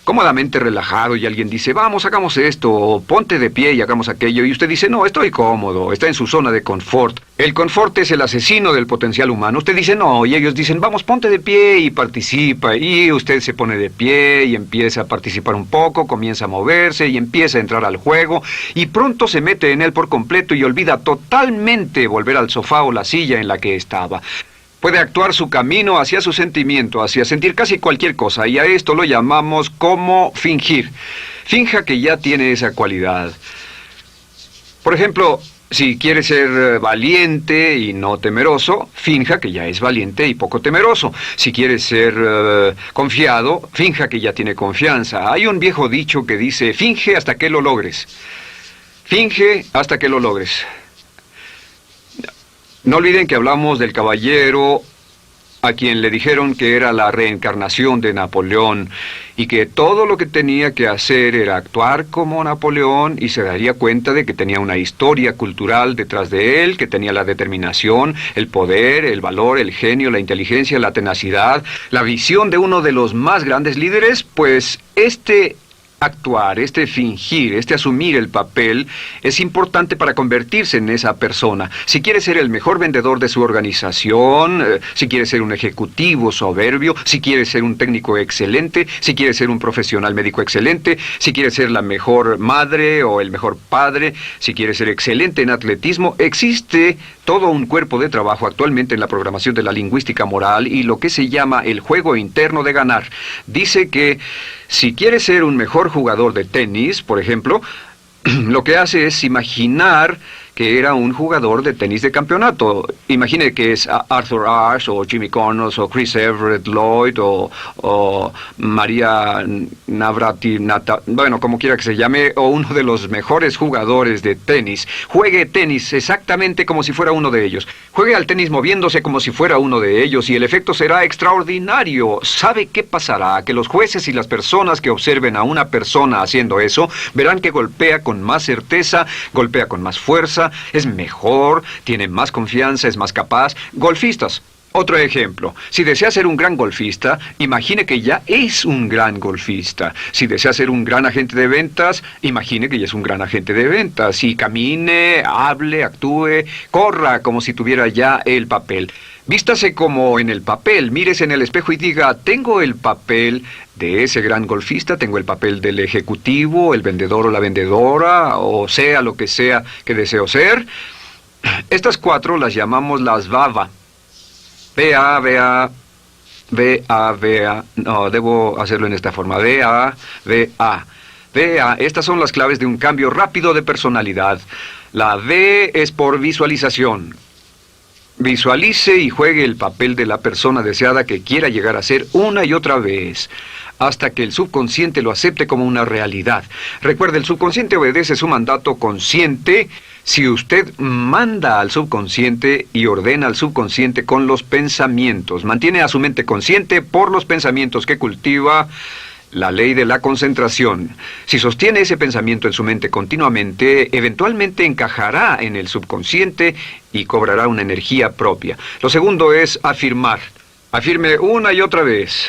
cómodamente relajado y alguien dice: vamos, hagamos esto, o ponte de pie y hagamos aquello, y usted dice: no, estoy cómodo, está en su zona de confort? El confort es el asesino del potencial humano. Usted dice: no, y ellos dicen: vamos, ponte de pie y participa, y usted se pone de pie y empieza a participar un poco, comienza a moverse y empieza a entrar al juego, y pronto se mete en él por completo y olvida totalmente volver al sofá o la silla en la que estaba. Puede actuar su camino hacia su sentimiento, hacia sentir casi cualquier cosa, y a esto lo llamamos como fingir. Finja que ya tiene esa cualidad. Por ejemplo, si quiere ser valiente y no temeroso, finja que ya es valiente y poco temeroso. Si quiere ser confiado, finja que ya tiene confianza. Hay un viejo dicho que dice: finge hasta que lo logres. Finge hasta que lo logres. No olviden que hablamos del caballero a quien le dijeron que era la reencarnación de Napoleón y que todo lo que tenía que hacer era actuar como Napoleón, y se daría cuenta de que tenía una historia cultural detrás de él, que tenía la determinación, el poder, el valor, el genio, la inteligencia, la tenacidad, la visión de uno de los más grandes líderes. Pues este actuar, este fingir, este asumir el papel es importante para convertirse en esa persona. Si quiere ser el mejor vendedor de su organización, si quiere ser un ejecutivo soberbio, si quiere ser un técnico excelente, si quiere ser un profesional médico excelente, si quiere ser la mejor madre o el mejor padre, si quiere ser excelente en atletismo, existe todo un cuerpo de trabajo actualmente en la programación de la lingüística moral y lo que se llama el juego interno de ganar. Dice que si quiere ser un mejor jugador de tenis, por ejemplo, lo que hace es imaginar que era un jugador de tenis de campeonato. Imagine que es Arthur Ashe, o Jimmy Connors, o Chris Everett Lloyd, o María Navratilova, bueno, como quiera que se llame, o uno de los mejores jugadores de tenis. Juegue tenis exactamente como si fuera uno de ellos. Juegue al tenis moviéndose como si fuera uno de ellos, y el efecto será extraordinario. ¿Sabe qué pasará? Que los jueces y las personas que observen a una persona haciendo eso, verán que golpea con más certeza, golpea con más fuerza, es mejor, tiene más confianza, es más capaz. Golfistas. Otro ejemplo, si desea ser un gran golfista, imagine que ya es un gran golfista. Si desea ser un gran agente de ventas, imagine que ya es un gran agente de ventas. Y camine, hable, actúe, corra como si tuviera ya el papel. Vístase como en el papel, mírese en el espejo y diga, tengo el papel de ese gran golfista, tengo el papel del ejecutivo, el vendedor o la vendedora, o sea lo que sea que deseo ser. Estas cuatro las llamamos las VAVA. Vea, vea, vea, vea. No, debo hacerlo en esta forma. Vea, vea. Vea, estas son las claves de un cambio rápido de personalidad. La V es por visualización. Visualice y juegue el papel de la persona deseada que quiera llegar a ser una y otra vez, hasta que el subconsciente lo acepte como una realidad. Recuerde, el subconsciente obedece su mandato consciente si usted manda al subconsciente y ordena al subconsciente con los pensamientos. Mantiene a su mente consciente por los pensamientos que cultiva. La ley de la concentración. Si sostiene ese pensamiento en su mente continuamente, eventualmente encajará en el subconsciente y cobrará una energía propia. Lo segundo es afirmar. Afirme una y otra vez.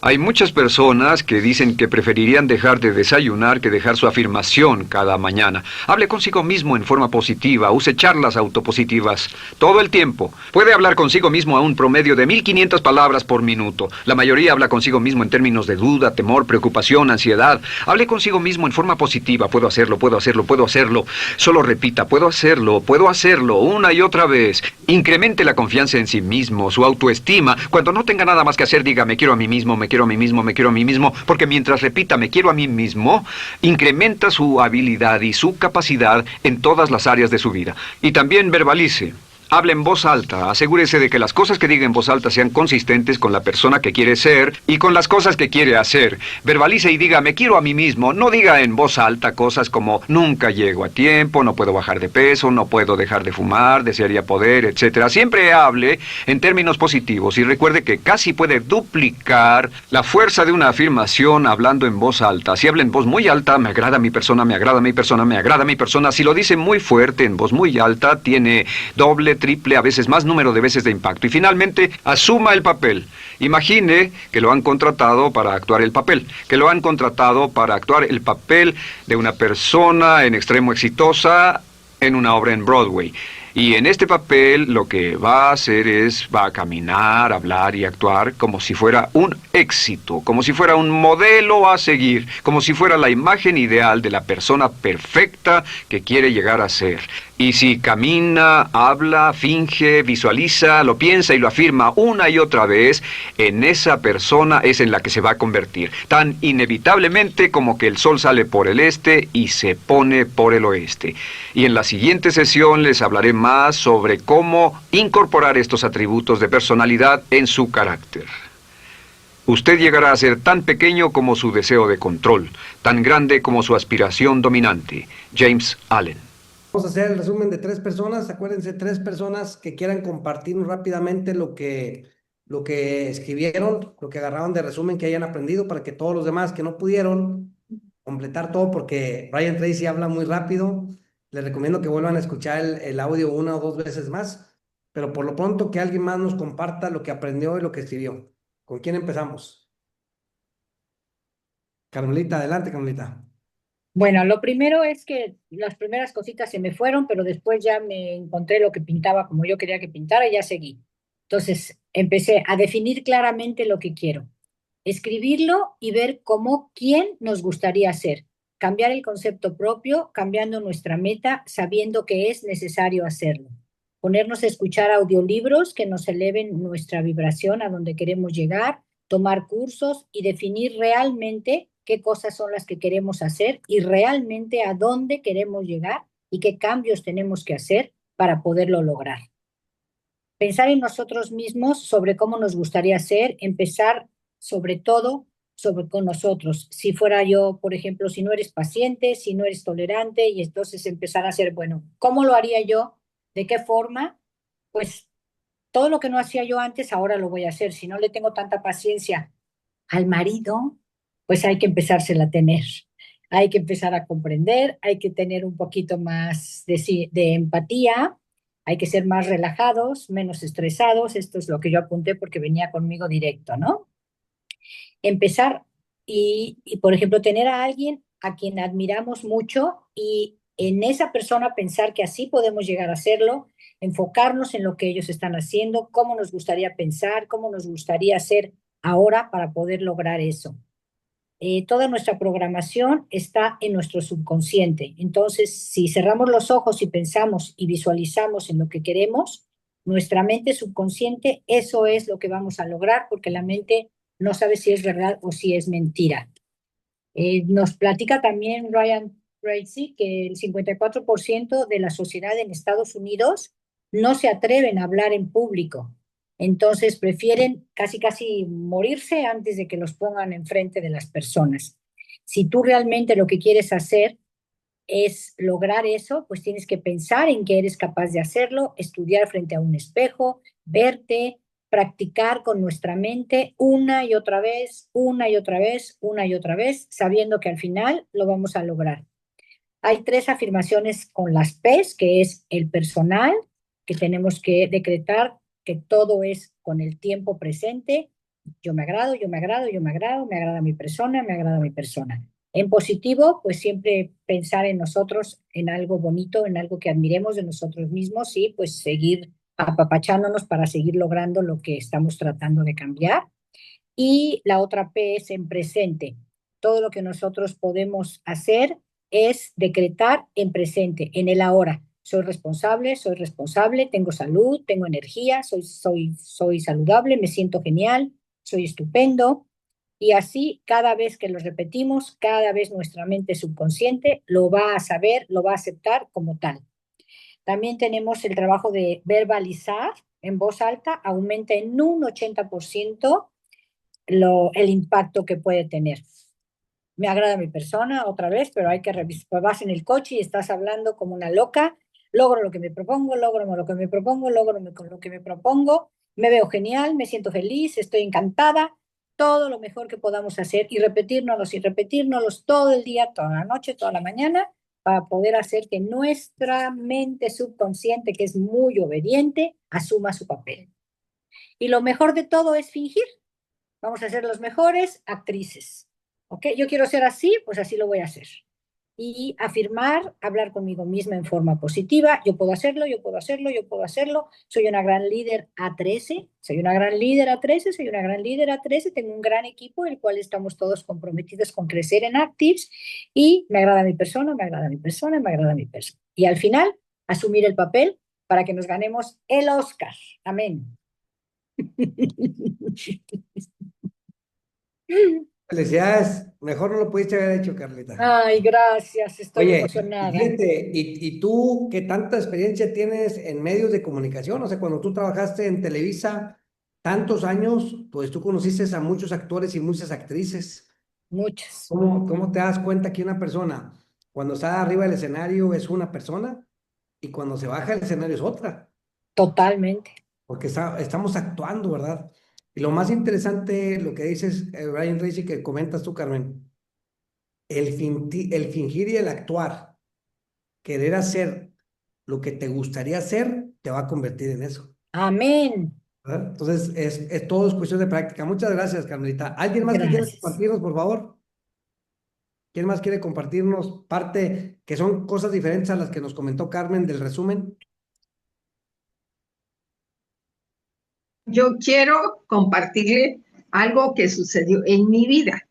Hay muchas personas que dicen que preferirían dejar de desayunar que dejar su afirmación cada mañana. Hable consigo mismo en forma positiva, use charlas autopositivas todo el tiempo. Puede hablar consigo mismo a un promedio de 1500 palabras por minuto. La mayoría habla consigo mismo en términos de duda, temor, preocupación, ansiedad. Hable consigo mismo en forma positiva. Puedo hacerlo, puedo hacerlo, puedo hacerlo. Solo repita, puedo hacerlo, una y otra vez. Incremente la confianza en sí mismo, su autoestima. Cuando no tenga nada más que hacer, diga, me quiero a mí mismo, me quiero a mí mismo, me quiero a mí mismo, porque mientras repita, me quiero a mí mismo, incrementa su habilidad y su capacidad en todas las áreas de su vida. Y también verbalice. Hable en voz alta, asegúrese de que las cosas que diga en voz alta sean consistentes con la persona que quiere ser y con las cosas que quiere hacer. Verbalice y diga, me quiero a mí mismo. No diga en voz alta cosas como, nunca llego a tiempo, no puedo bajar de peso, no puedo dejar de fumar, desearía poder, etc. Siempre hable en términos positivos y recuerde que casi puede duplicar la fuerza de una afirmación hablando en voz alta. Si habla en voz muy alta, me agrada mi persona, me agrada mi persona, me agrada mi persona. Si lo dice muy fuerte, en voz muy alta, tiene doble, triple, a veces más número de veces de impacto. Y finalmente, asuma el papel. Imagine que lo han contratado para actuar el papel, que lo han contratado para actuar el papel de una persona en extremo exitosa en una obra en Broadway. Y en este papel lo que va a hacer es, va a caminar, hablar y actuar como si fuera un éxito, como si fuera un modelo a seguir, como si fuera la imagen ideal de la persona perfecta que quiere llegar a ser. Y si camina, habla, finge, visualiza, lo piensa y lo afirma una y otra vez, en esa persona es en la que se va a convertir, tan inevitablemente como que el sol sale por el este y se pone por el oeste. Y en la siguiente sesión les hablaré más sobre cómo incorporar estos atributos de personalidad en su carácter. Usted llegará a ser tan pequeño como su deseo de control, tan grande como su aspiración dominante. James Allen. Vamos a hacer el resumen de 3 personas. Acuérdense, 3 personas que quieran compartirnos rápidamente lo que escribieron, lo que agarraron de resumen que hayan aprendido para que todos los demás que no pudieron completar todo, porque Brian Tracy habla muy rápido. Les recomiendo que vuelvan a escuchar el audio una o dos veces más, pero por lo pronto que alguien más nos comparta lo que aprendió y lo que escribió. ¿Con quién empezamos? Carmelita, adelante, Carmelita. Bueno, lo primero es que las primeras cositas se me fueron, pero después ya me encontré lo que pintaba como yo quería que pintara y ya seguí. Entonces empecé a definir claramente lo que quiero, escribirlo y ver quién nos gustaría ser. Cambiar el concepto propio, cambiando nuestra meta, sabiendo que es necesario hacerlo. Ponernos a escuchar audiolibros que nos eleven nuestra vibración a donde queremos llegar, tomar cursos y definir realmente qué cosas son las que queremos hacer y realmente a dónde queremos llegar y qué cambios tenemos que hacer para poderlo lograr. Pensar en nosotros mismos sobre cómo nos gustaría ser, empezar sobre todo con nosotros. Si fuera yo, por ejemplo, si no eres paciente, si no eres tolerante, y entonces empezar a hacer, bueno, ¿cómo lo haría yo? ¿De qué forma? Pues todo lo que no hacía yo antes, ahora lo voy a hacer. Si no le tengo tanta paciencia al marido, pues hay que empezársela a tener. Hay que empezar a comprender, hay que tener un poquito más de empatía Hay que ser más relajados, menos estresados. Esto es lo que yo apunté porque venía conmigo directo, ¿no? Empezar por ejemplo, tener a alguien a quien admiramos mucho y en esa persona pensar que así podemos llegar a hacerlo, enfocarnos en lo que ellos están haciendo, cómo nos gustaría pensar, cómo nos gustaría hacer ahora para poder lograr eso. Toda nuestra programación está en nuestro subconsciente. Entonces, si cerramos los ojos y pensamos y visualizamos en lo que queremos, nuestra mente subconsciente, eso es lo que vamos a lograr, porque la mente no sabe si es verdad o si es mentira. Nos platica también Ryan Tracy que el 54% de la sociedad en Estados Unidos no se atreven a hablar en público. Entonces prefieren casi morirse antes de que los pongan enfrente de las personas. Si tú realmente lo que quieres hacer es lograr eso, pues tienes que pensar en que eres capaz de hacerlo, estudiar frente a un espejo, verte, practicar con nuestra mente una y otra vez, una y otra vez, una y otra vez, sabiendo que al final lo vamos a lograr. Hay 3 afirmaciones con las P's, que es el personal, que tenemos que decretar que todo es con el tiempo presente. Yo me agrado, yo me agrado, yo me agrado, me agrada mi persona, me agrada mi persona. En positivo, pues siempre pensar en nosotros, en algo bonito, en algo que admiremos de nosotros mismos y pues seguir apapachándonos para seguir logrando lo que estamos tratando de cambiar. Y la otra P es en presente. Todo lo que nosotros podemos hacer es decretar en presente, en el ahora. Soy responsable, tengo salud, tengo energía, soy saludable, me siento genial, soy estupendo. Y así, cada vez que lo repetimos, cada vez nuestra mente subconsciente lo va a saber, lo va a aceptar como tal. También tenemos el trabajo de verbalizar en voz alta, aumenta en un 80% el impacto que puede tener. Me agrada mi persona otra vez, pero hay que revisar. Pues vas en el coche y estás hablando como una loca, logro lo que me propongo, logro lo que me propongo, logro lo que me propongo, me veo genial, me siento feliz, estoy encantada, todo lo mejor que podamos hacer y repetirnos todo el día, toda la noche, toda la mañana, para poder hacer que nuestra mente subconsciente, que es muy obediente, asuma su papel. Y lo mejor de todo es fingir. Vamos a ser los mejores actrices. ¿Ok? Yo quiero ser así, pues así lo voy a hacer. Y afirmar, hablar conmigo misma en forma positiva. Yo puedo hacerlo, yo puedo hacerlo, yo puedo hacerlo. Soy una gran líder A13, soy una gran líder A13, soy una gran líder A13. Tengo un gran equipo, el cual estamos todos comprometidos con crecer en Actives. Y me agrada mi persona, me agrada mi persona, me agrada mi persona. Y al final, asumir el papel para que nos ganemos el Oscar. Amén. Felicidades. Mejor no lo pudiste haber hecho, Carlita. Ay, gracias, estoy Oye, y emocionada. fíjate, y tú qué tanta experiencia tienes en medios de comunicación, o sea, cuando tú trabajaste en Televisa tantos años, pues tú conociste a muchos actores y muchas actrices. Muchas, ¿Cómo te das cuenta que una persona, cuando está arriba del escenario, es una persona y cuando se baja del escenario es otra? totalmente. Porque estamos actuando, ¿verdad? Y lo más interesante, lo que dices, Brian Tracy, que comentas tú, Carmen, el fingir y el actuar, querer hacer lo que te gustaría hacer, te va a convertir en eso, Amén. ¿verdad? Entonces, todo es cuestión de práctica. Muchas gracias, Carmelita. ¿Alguien más que quiera Gracias. compartirnos, por favor? ¿Quién más quiere compartirnos parte que son cosas diferentes a las que nos comentó Carmen del resumen? Yo quiero compartirle algo que sucedió en mi vida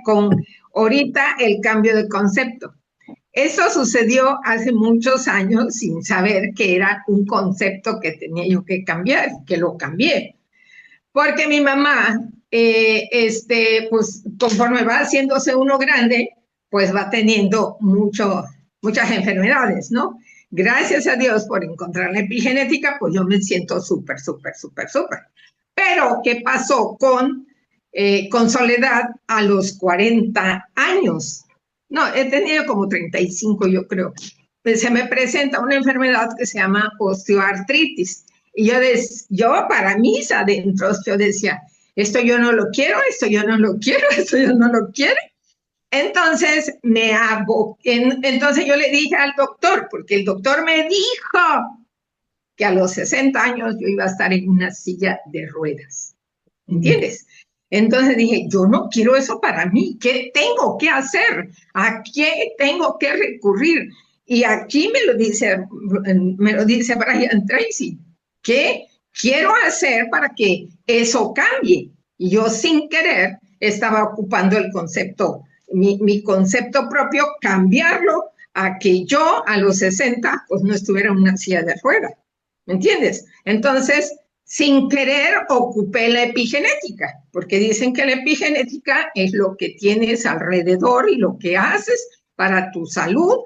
con ahorita el cambio de concepto. Eso sucedió hace muchos años sin saber que era un concepto que tenía yo que cambiar, que lo cambié. Porque mi mamá, pues conforme va haciéndose uno grande, pues va teniendo muchas enfermedades, ¿no? Gracias a Dios por encontrar la epigenética, pues yo me siento súper, súper, súper, súper. Pero, ¿qué pasó con Soledad a los 40 años? No, he tenido como 35, yo creo. Pues se me presenta una enfermedad que se llama osteoartritis. Y yo para mis adentros, yo decía, esto yo no lo quiero, esto yo no lo quiero, esto yo no lo quiero. Entonces, entonces yo le dije al doctor, porque el doctor me dijo que a los 60 años yo iba a estar en una silla de ruedas, ¿entiendes? Entonces dije, yo no quiero eso para mí, ¿qué tengo que hacer? ¿A qué tengo que recurrir? Y aquí me lo dice Brian Tracy, ¿qué quiero hacer para que eso cambie? Y yo sin querer estaba ocupando el concepto, mi concepto propio, cambiarlo a que yo a los 60 pues no estuviera en una silla de ruedas. ¿Me entiendes? Entonces, sin querer, ocupé la epigenética, porque dicen que la epigenética es lo que tienes alrededor y lo que haces para tu salud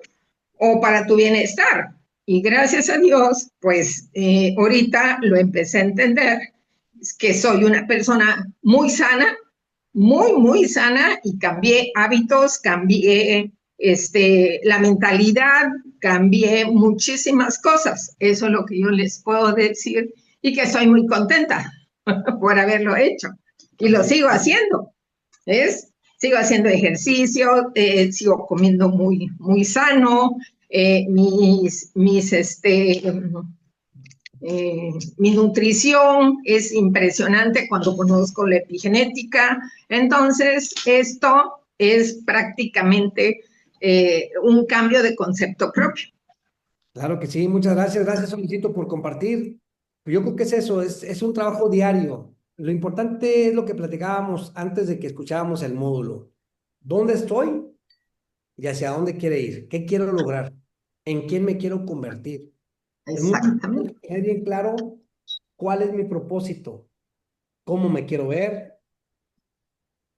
o para tu bienestar. Y gracias a Dios, pues ahorita lo empecé a entender, que soy una persona muy sana, muy sana, y cambié hábitos, cambié la mentalidad, cambié muchísimas cosas. Eso es lo que yo les puedo decir y que estoy muy contenta por haberlo hecho. Y lo sigo haciendo, ¿ves? Sigo haciendo ejercicio, sigo comiendo muy sano, mi nutrición es impresionante cuando conozco la epigenética. Entonces, esto es prácticamente un cambio de concepto propio. Claro que sí, muchas gracias, gracias Solicito por compartir. Yo creo que es eso, es un trabajo diario. Lo importante es lo que platicábamos antes de que escuchábamos el módulo. ¿Dónde estoy y hacia dónde quiere ir? ¿Qué quiero lograr? ¿En quién me quiero convertir? Es muy Exactamente. importante tener bien claro cuál es mi propósito, cómo me quiero ver,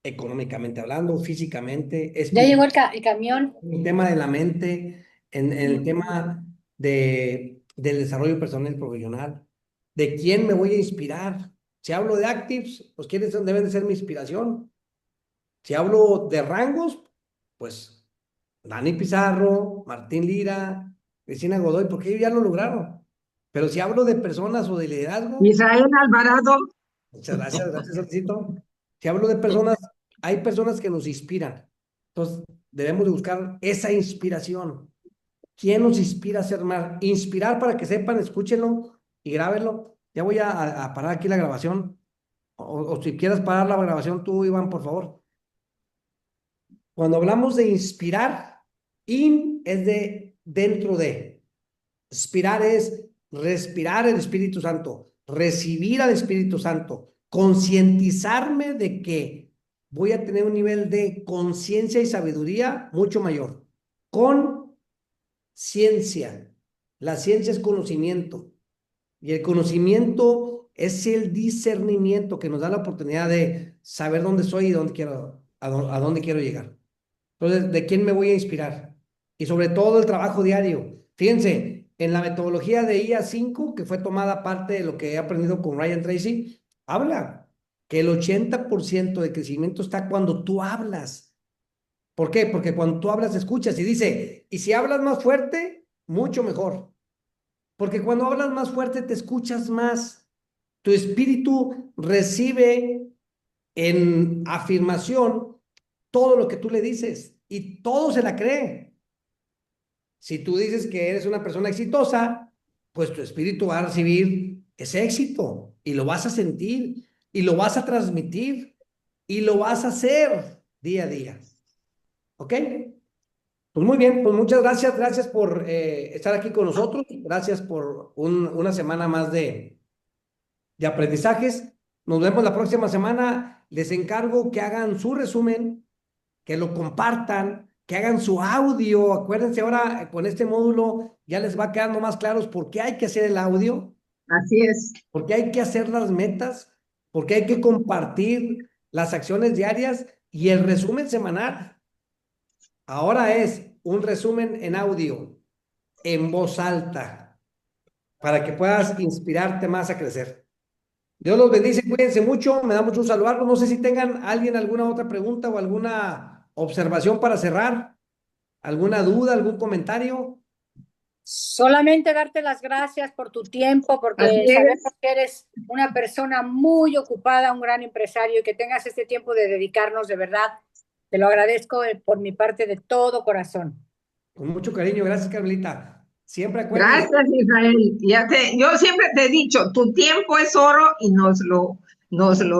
económicamente hablando, físicamente, Ya llegó el camión. en el tema de la mente, en el tema del desarrollo personal y profesional, de quién me voy a inspirar. Si hablo de actives, pues quiénes deben de ser mi inspiración. Si hablo de rangos, pues Dani Pizarro, Martín Lira, Cristina Godoy, porque ellos ya lo lograron. Pero si hablo de personas o de liderazgo, Israel Alvarado. muchas gracias, gracias, Alcito. Si hablo de personas, hay personas que nos inspiran. Entonces, debemos de buscar esa inspiración. ¿Quién nos inspira a ser más? Inspirar para que sepan, escúchenlo y grábenlo. Ya voy a parar aquí la grabación. O si quieres parar la grabación tú, Iván, por favor. Cuando hablamos de inspirar, in es de dentro de. Inspirar es respirar el Espíritu Santo, recibir al Espíritu Santo, concientizarme de que voy a tener un nivel de conciencia y sabiduría mucho mayor. Con ciencia. La ciencia es conocimiento. Y el conocimiento es el discernimiento que nos da la oportunidad de saber dónde soy y a dónde quiero llegar. Entonces, ¿de quién me voy a inspirar? Y sobre todo el trabajo diario. Fíjense, en la metodología de IA5, que fue tomada parte de lo que he aprendido con Ryan Tracy, habla que el 80% de crecimiento está cuando tú hablas. ¿Por qué? Porque cuando tú hablas, escuchas y dice, y si hablas más fuerte, mucho mejor. Porque cuando hablas más fuerte, te escuchas más. Tu espíritu recibe en afirmación todo lo que tú le dices y todo se la cree. Si tú dices que eres una persona exitosa, pues tu espíritu va a recibir ese éxito y lo vas a sentir y lo vas a transmitir y lo vas a hacer día a día. ¿Ok? Pues muy bien, pues muchas gracias, gracias por estar aquí con nosotros, gracias por una semana más de aprendizajes. Nos vemos la próxima semana. Les encargo que hagan su resumen, que lo compartan, que hagan su audio. Acuérdense ahora con este módulo ya les va quedando más claros por qué hay que hacer el audio, Así es. por qué hay que hacer las metas, por qué hay que compartir las acciones diarias y el resumen semanal. Ahora es un resumen en audio, en voz alta, para que puedas inspirarte más a crecer. Dios los bendice, cuídense mucho, me da mucho saludarlos. No sé si tengan alguien alguna otra pregunta o alguna observación para cerrar, alguna duda, algún comentario. Solamente darte las gracias por tu tiempo, porque Así sabemos es. que eres una persona muy ocupada, un gran empresario, y que tengas este tiempo de dedicarnos de verdad. Te lo agradezco por mi parte de todo corazón. Con mucho cariño, gracias, Carmelita. Siempre acuérdense, Gracias, Israel. Yo siempre te he dicho, tu tiempo es oro y nos lo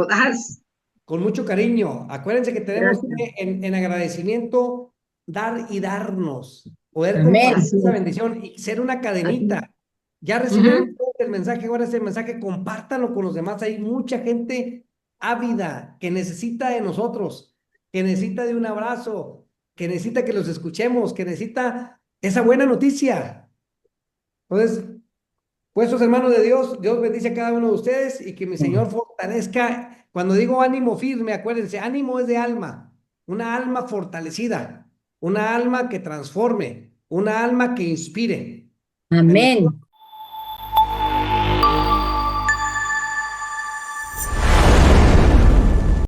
das. con mucho cariño. Acuérdense que tenemos Gracias. que en agradecimiento dar y darnos, poder Amén. compartir Así esa es. bendición y ser una Así. cadenita. Ya recibieron Ujú. ustedes el mensaje, ahora ese mensaje, compártanlo con los demás. Hay mucha gente ávida que necesita de nosotros, que necesita de un abrazo, que necesita que los escuchemos, que necesita esa buena noticia. Entonces, puestos hermanos de Dios, Dios bendice a cada uno de ustedes y que mi Señor fortalezca. Cuando digo ánimo firme, acuérdense, ánimo es de alma, una alma fortalecida, una alma que transforme, una alma que inspire. En el Amén.